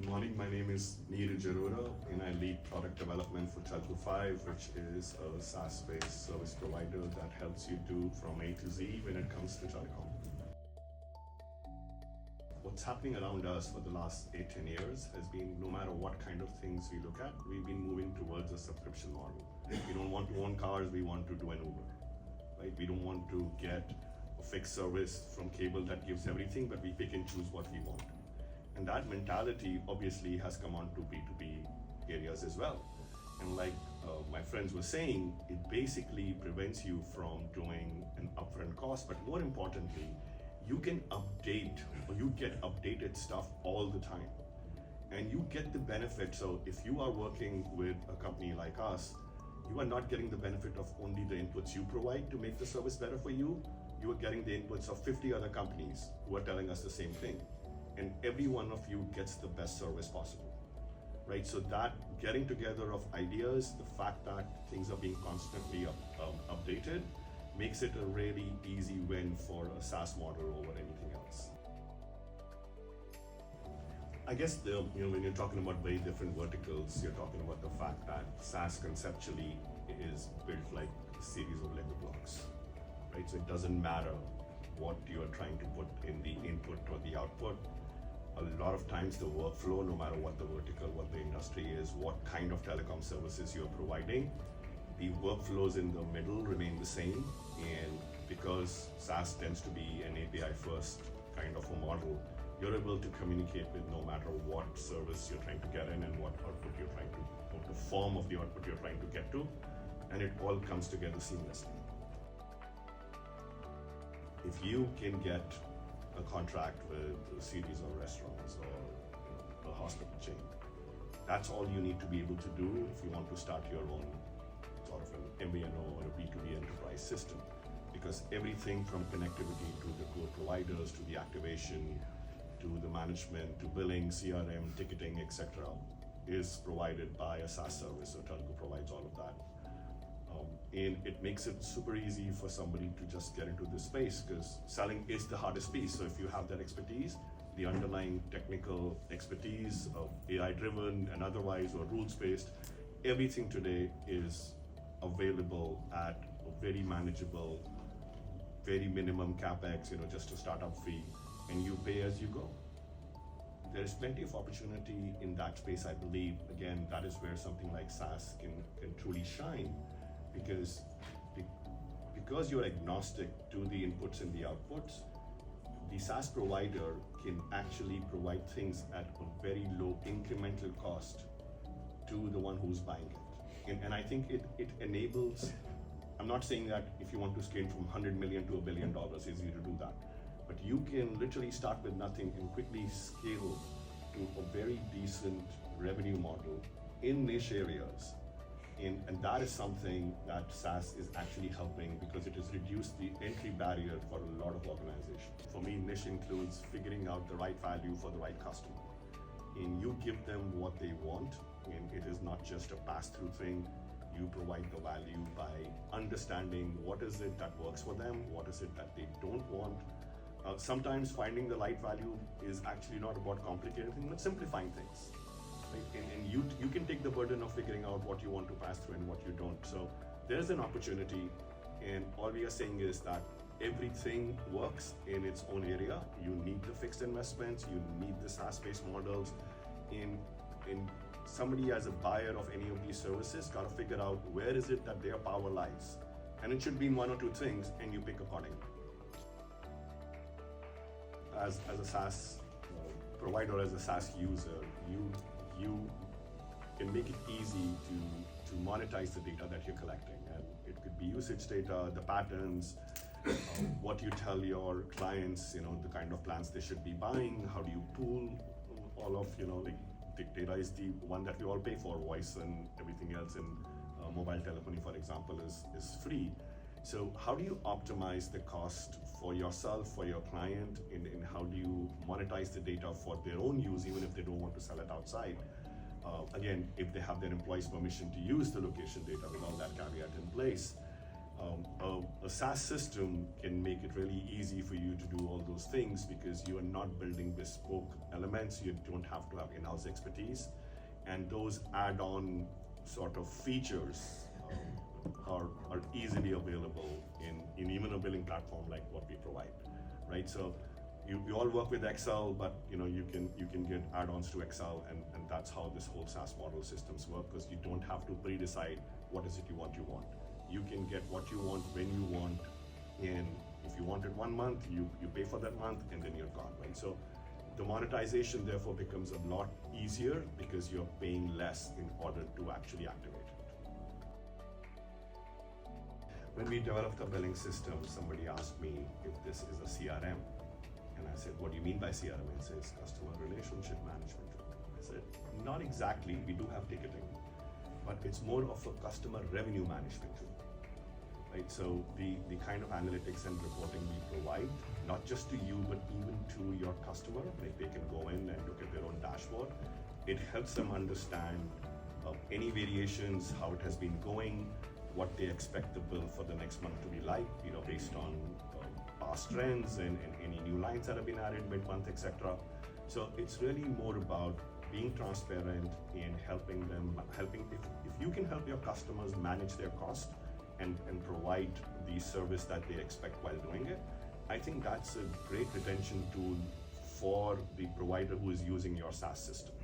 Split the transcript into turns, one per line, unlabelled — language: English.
Good morning, my name is Neeraj Arora and I lead product development for Telgoo5, which is a SaaS-based service provider that helps you do from A to Z when it comes to telecom. What's happening around us for the last 8-10 years has been, no matter what kind of things we look at, we've been moving towards a subscription model. We don't want to own cars, we want to do an Uber. Right? We don't want to get a fixed service from cable that gives everything, but we pick and choose what we want. And that mentality obviously has come on to B2B areas as well. And like my friends were saying, it basically prevents you from doing an upfront cost, but more importantly, you can update or you get updated stuff all the time. And you get the benefit. So if you are working with a company like us, you are not getting the benefit of only the inputs you provide to make the service better for you. You are getting the inputs of 50 other companies who are telling us the same thing. And every one of you gets the best service possible, right? So that getting together of ideas, the fact that things are being constantly updated, makes it a really easy win for a SaaS model over anything else. I guess when you're talking about very different verticals, you're talking about the fact that SaaS conceptually is built like a series of Lego blocks, right? So it doesn't matter what you're trying to put in the input or the output. A lot of times the workflow, no matter what the vertical, what the industry is, what kind of telecom services you're providing, the workflows in the middle remain the same. And because SaaS tends to be an API first kind of a model, you're able to communicate with no matter what service you're trying to get in and what output you're trying to, what the form of the output you're trying to get to, and it all comes together seamlessly. If you can get a contract with a series of restaurants or a hospital chain, that's all you need to be able to do if you want to start your own sort of an MVNO or a B2B enterprise system. Because everything from connectivity to the core providers, to the activation, to the management, to billing, CRM, ticketing, etc., is provided by a SaaS service. So Telco provides all of that. And it makes it super easy for somebody to just get into this space, because selling is the hardest piece. So if you have that expertise, the underlying technical expertise of AI-driven and otherwise, or rules-based, everything today is available at a very manageable, very minimum CapEx, just a startup fee, and you pay as you go. There is plenty of opportunity in that space, I believe. Again, that is where something like SaaS can truly shine, because you're agnostic to the inputs and the outputs. The SaaS provider can actually provide things at a very low incremental cost to the one who's buying it. And I think it enables, I'm not saying that if you want to scale from 100 million to $1 billion, it's easy to do that. But you can literally start with nothing and quickly scale to a very decent revenue model in niche areas. And that is something that SaaS is actually helping, because it has reduced the entry barrier for a lot of organizations. For me, niche includes figuring out the right value for the right customer. And you give them what they want, and it is not just a pass-through thing. You provide the value by understanding what is it that works for them, what is it that they don't want. Sometimes finding the right value is actually not about complicated things, but simplifying things. Right? And you can take the burden of figuring out what you want to pass through and what you don't. So there's an opportunity, and all we are saying is that everything works in its own area. You need the fixed investments, you need the SaaS-based models. In somebody as a buyer of any of these services got to figure out where is it that their power lies. And it should be in one or two things, and you pick accordingly. As a SaaS provider, as a SaaS user, you can make it easy to monetize the data that you're collecting. And it could be usage data, the patterns, what you tell your clients, the kind of plans they should be buying, how do you pool all of, like data is the one that we all pay for, voice and everything else, and mobile telephony, for example, is free. So how do you optimize the cost for yourself, for your client, and how do you monetize the data for their own use, even if they don't want to sell it outside? Again, if they have their employees' permission to use the location data with all that caveat in place. A SaaS system can make it really easy for you to do all those things because you are not building bespoke elements. You don't have to have in-house expertise, and those add-on sort of features are easily available in even a billing platform like what we provide, right? So you all work with Excel, but you can get add-ons to Excel, and that's how this whole SaaS model systems work, because you don't have to pre-decide what is it you want. You can get what you want when you want, and if you want it 1 month, you pay for that month, and then you're gone, right? So the monetization therefore becomes a lot easier because you're paying less in order to actually activate it. When we developed the billing system, somebody asked me if this is a CRM. And I said, what do you mean by CRM? It says customer relationship management. I said, not exactly, we do have ticketing, but it's more of a customer revenue management tool. Right? So the kind of analytics and reporting we provide, not just to you, but even to your customer, like they can go in and look at their own dashboard. It helps them understand any variations, how it has been going, what they expect the bill for the next month to be like, based on past trends and any new lines that have been added mid-month, etc. So it's really more about being transparent and helping if you can help your customers manage their cost and provide the service that they expect while doing it, I think that's a great retention tool for the provider who is using your SaaS system.